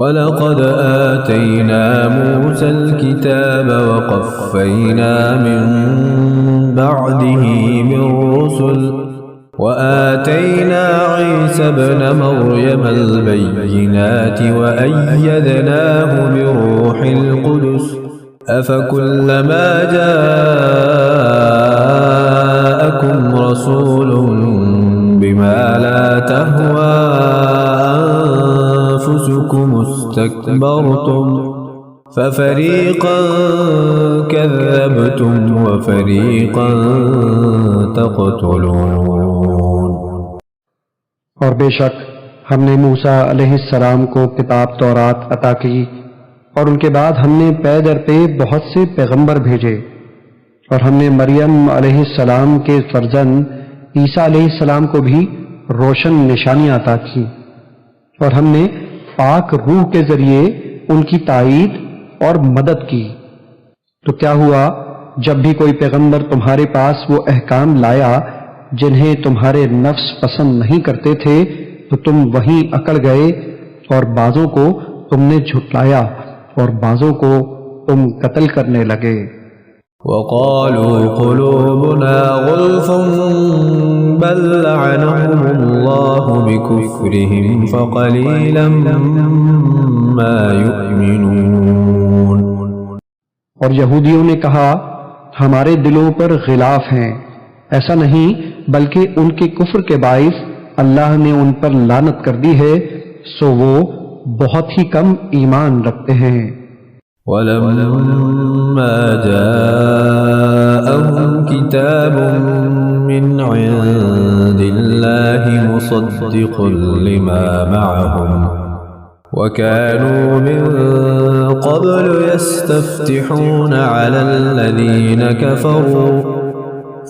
وَلَقَدْ آتَيْنَا مُوسَى الْكِتَابَ وَقَفَّيْنَا مِن بَعْدِهِ بِالرُّسُلِ وَآتَيْنَا عِيسَى ابْنَ مَرْيَمَ الْبَيِّنَاتِ وَأَيَّدْنَاهُ بِالرُّوحِ الْقُدُسِ أَفَكُلَّمَا جَاءَكُمْ رَسُولٌ بِمَا لَا تَهْوَىٰ أَنفُسُكُمُ اسْتَكْبَرْتُمْ فَفَرِيقًا كَذَّبْتُمْ وَفَرِيقًا تَقْتُلُونَ۔ اور بے شک ہم نے موسیٰ علیہ السلام کو کتاب تورات عطا کی، اور ان کے بعد ہم نے پے در پے بہت سے پیغمبر بھیجے، اور ہم نے مریم علیہ السلام کے فرزند عیسیٰ علیہ السلام کو بھی روشن نشانیاں عطا کی، اور ہم نے پاک روح کے ذریعے ان کی تائید اور مدد کی۔ تو کیا ہوا جب بھی کوئی پیغمبر تمہارے پاس وہ احکام لایا جنہیں تمہارے نفس پسند نہیں کرتے تھے تو تم وہیں اکڑ گئے، اور بعضوں کو تم نے جھٹلایا اور بعضوں کو تم قتل کرنے لگے۔ وَقَالُوا قُلُوبُنَا غُلْفٌ بَل لَّعَنَهُمُ اللَّهُ بِكُفْرِهِمْ فَقَلِيلًا مَّا يُؤْمِنُونَ۔ اور یہودیوں نے کہا ہمارے دلوں پر غلاف ہیں، ایسا نہیں بلکہ ان کے کفر کے باعث اللہ نے ان پر لعنت کر دی ہے، سو وہ بہت ہی کم ایمان رکھتے ہیں۔ وَلَمَّا جَاءَهُمْ كِتَابٌ مِّنْ عِندِ اللَّهِ مُصَدِّقٌ لِّمَا مَعَهُمْ وَكَانُوا مِن قَبْلُ يَسْتَفْتِحُونَ عَلَى الَّذِينَ كَفَرُوا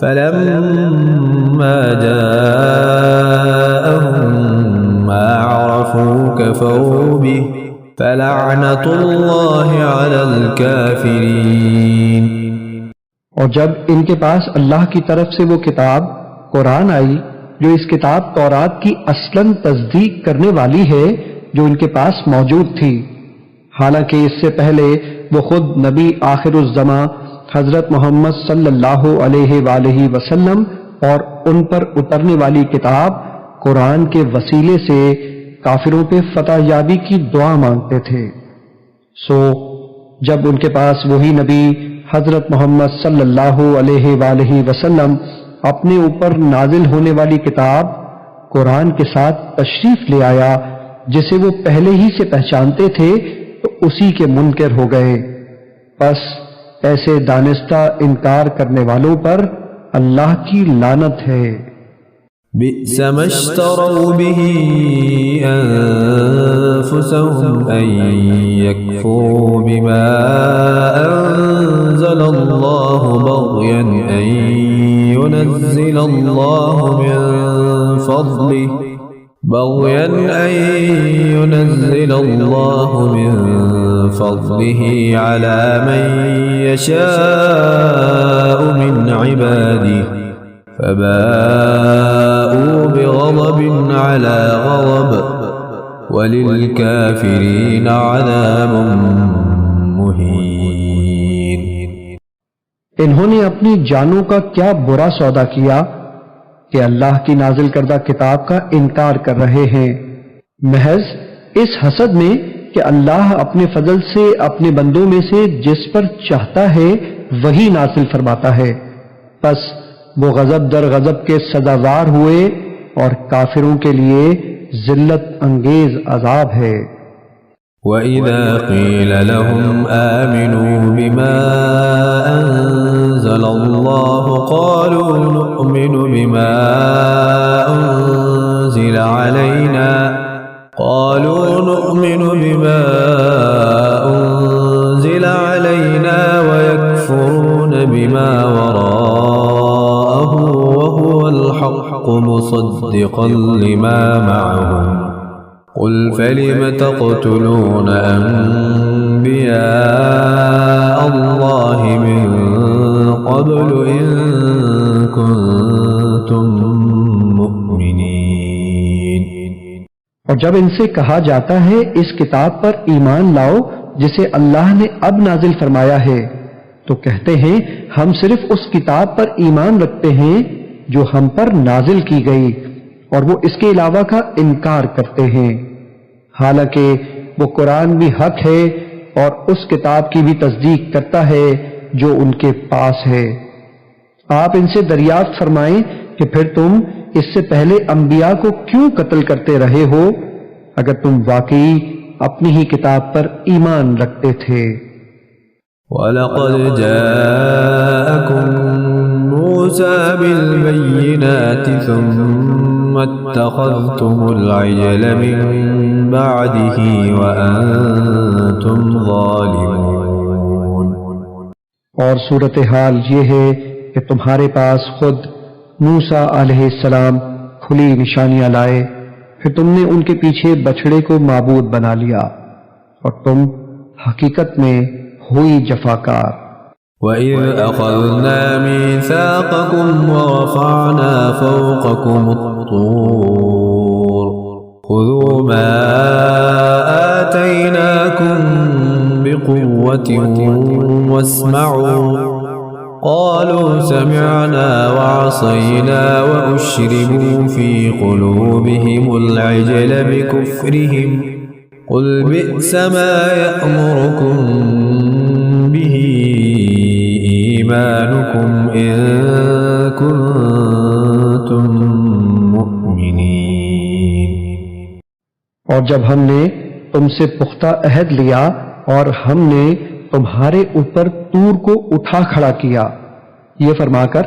فَلَمَّا جَاءَهُم مَّا عَرَفُوا كَفَرُوا بِهِ فَلَعْنَةُ اللَّهِ عَلَى الْكَافِرِينَ۔ اور جب ان کے پاس اللہ کی طرف سے وہ کتاب قرآن آئی جو اس کتاب تورات کی اصلاً تصدیق کرنے والی ہے جو ان کے پاس موجود تھی، حالانکہ اس سے پہلے وہ خود نبی آخر الزماں حضرت محمد صلی اللہ علیہ وآلہ وسلم اور ان پر اترنے والی کتاب قرآن کے وسیلے سے کافروں پہ فتح یابی کی دعا مانگتے تھے، سو جب ان کے پاس وہی نبی حضرت محمد صلی اللہ علیہ وآلہ وسلم اپنے اوپر نازل ہونے والی کتاب قرآن کے ساتھ تشریف لے آیا جسے وہ پہلے ہی سے پہچانتے تھے تو اسی کے منکر ہو گئے، پس ایسے دانستہ انکار کرنے والوں پر اللہ کی لعنت ہے۔ بئس ما اشتروا به أنفسهم أن يكفروا بما أنزل الله بغيا أن ينزل الله من فضله على من يشاء من عباده فباءوا بغضب على غضب وللكافرين عذاب مهين۔ انہوں نے اپنی جانوں کا کیا برا سودا کیا کہ اللہ کی نازل کردہ کتاب کا انکار کر رہے ہیں، محض اس حسد میں کہ اللہ اپنے فضل سے اپنے بندوں میں سے جس پر چاہتا ہے وہی نازل فرماتا ہے، پس وہ غضب در غضب کے سزاوار ہوئے اور کافروں کے لیے ذلت انگیز عذاب ہے۔ وَإِذَا قِيلَ لَهُمْ آمِنُوا بِمَا أَنزَلَ اللَّهُ قَالُوا نُؤْمِنُ بِمَا أُنزِلَ عَلَيْنَا وَيَكْفُرُونَ بِمَا وَرَاءَهُ وَهُوَ الْحَقُّ مُصَدِّقًا لِمَا مَعَهُمْ قُلْ فَلِمَ تَقْتُلُونَ أَنبِيَاءَ اللَّهِ مِن قَبْلُ إِن كُنتُم مُّؤْمِنِينَ۔ اور جب ان سے کہا جاتا ہے اس کتاب پر ایمان لاؤ جسے اللہ نے اب نازل فرمایا ہے، تو کہتے ہیں ہم صرف اس کتاب پر ایمان رکھتے ہیں جو ہم پر نازل کی گئی، اور وہ اس کے علاوہ کا انکار کرتے ہیں، حالانکہ وہ قرآن بھی حق ہے اور اس کتاب کی بھی تصدیق کرتا ہے جو ان کے پاس ہے۔ آپ ان سے دریافت فرمائیں کہ پھر تم اس سے پہلے انبیاء کو کیوں قتل کرتے رہے ہو اگر تم واقعی اپنی ہی کتاب پر ایمان رکھتے تھے۔ وَلَقَدْ جَاءَكُم مُوسَى بِالْبَيِّنَاتِ ثُمَّ اتَّخَذْتُمُ الْعِجْلَ مِن بَعْدِهِ وَأَنْتُمْ ظَالِمُونَ۔ اور صورتحال یہ ہے کہ تمہارے پاس خود موسیٰ علیہ السلام کھلی نشانیاں لائے، پھر تم نے ان کے پیچھے بچڑے کو معبود بنا لیا، اور تم حقیقت میں ہوئی جفاکار۔ وَإِذْ أَخَذْنَا مِيثَاقَكُمْ وَرَفَعْنَا فَوْقَكُمُ الطُّورَ خُذُوا مَا آتَيْنَاكُمْ بِقُوَّةٍ وَاسْمَعُوا قَالُوا سَمِعْنَا وَعَصَيْنَا وَأُشْرِبُوا فِي قُلُوبِهِمُ الْعِجْلَ بِكُفْرِهِمْ قُلْ بِئْسَ مَا يَأْمُرُكُمْ بِهِ إِيمَانُكُمْ إِن كُنتُم مُّؤْمِنِينَ۔ اور جب ہم نے تم سے پختہ عہد لیا اور ہم نے تمہارے اوپر طور کو اٹھا کھڑا کیا، یہ فرما کر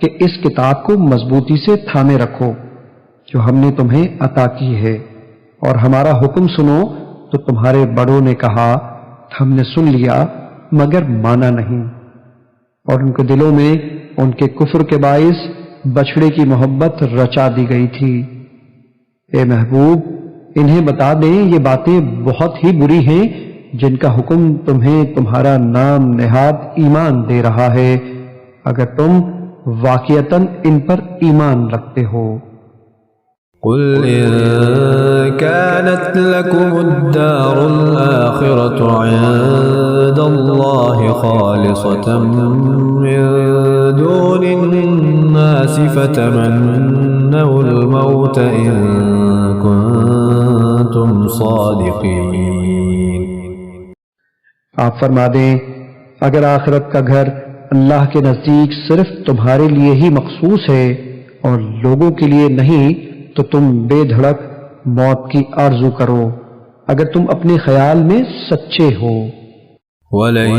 کہ اس کتاب کو مضبوطی سے تھامے رکھو جو ہم نے تمہیں عطا کی ہے، اور ہمارا حکم سنو، تو تمہارے بڑوں نے کہا ہم نے سن لیا مگر مانا نہیں، اور ان کے دلوں میں ان کے کفر کے باعث بچڑے کی محبت رچا دی گئی تھی۔ اے محبوب، انہیں بتا دیں یہ باتیں بہت ہی بری ہیں جن کا حکم تمہیں تمہارا نام نہاد ایمان دے رہا ہے، اگر تم واقعتاً ان پر ایمان رکھتے ہو۔ قُلْ إِن كَانَتْ لَكُمُ الدَّارُ الْآخِرَةُ عِندَ اللَّهِ خَالِصَةً مِّن دُونِ النَّاسِ فَتَمَنَّوُا الْمَوْتَ إِن كُنتُمْ صَادِقِينَ۔ آپ فرما دیں اگر آخرت کا گھر اللہ کے نزدیک صرف تمہارے لیے ہی مخصوص ہے اور لوگوں کے لیے نہیں، تو تم بے دھڑک موت کی آرزو کرو اگر تم اپنے خیال میں سچے ہو۔ وَلَن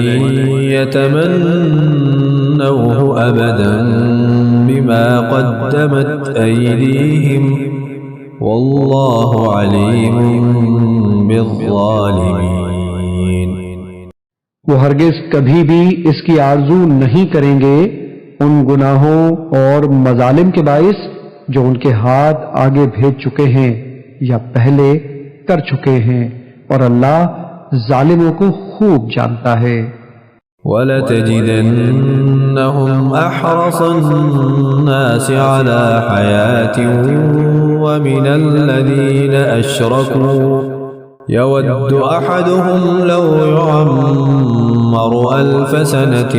يَتَمَنَّوْهُ أَبَدًا بِمَا قَدَّمَتْ أَيْدِيهِمْ وَاللَّهُ عَلِيمٌ بِالظَّالِمِينَ۔ وہ ہرگز کبھی بھی اس کی آرزو نہیں کریں گے ان گناہوں اور مظالم کے باعث جو ان کے ہاتھ آگے بھیج چکے ہیں یا پہلے کر چکے ہیں، اور اللہ ظالموں کو خوب جانتا ہے۔ وَلَتَجِدَنَّهُمْ أَحْرَصَ النَّاسِ عَلَى حَيَاةٍ وَمِنَ الَّذِينَ أَشْرَكُوا يَوَدُّ أَحَدُهُمْ لَوْ يُعَمَّرُ أَلْفَ سَنَةٍ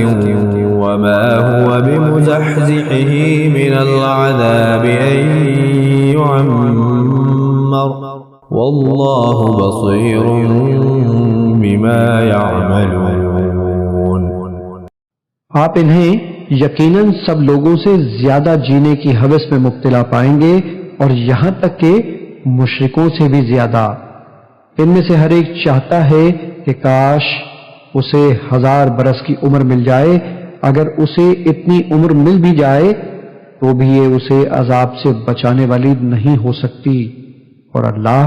وَمَا هُوَ بِمُزَحْزِحِهِ مِنَ الْعَذَابِ أَن يُعَمَّرَ وَاللَّهُ بَصِيرٌ بِمَا يَعْمَلُونَ۔ آپ انہیں یقیناً سب لوگوں سے زیادہ جینے کی ہوس میں مبتلا پائیں گے، اور یہاں تک کہ مشرکوں سے بھی زیادہ۔ ان میں سے ہر ایک چاہتا ہے کہ کاش اسے 1000 برس کی عمر مل جائے، اگر اسے اتنی عمر مل بھی جائے تو بھی یہ اسے عذاب سے بچانے والی نہیں ہو سکتی، اور اللہ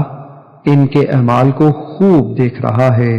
ان کے اعمال کو خوب دیکھ رہا ہے۔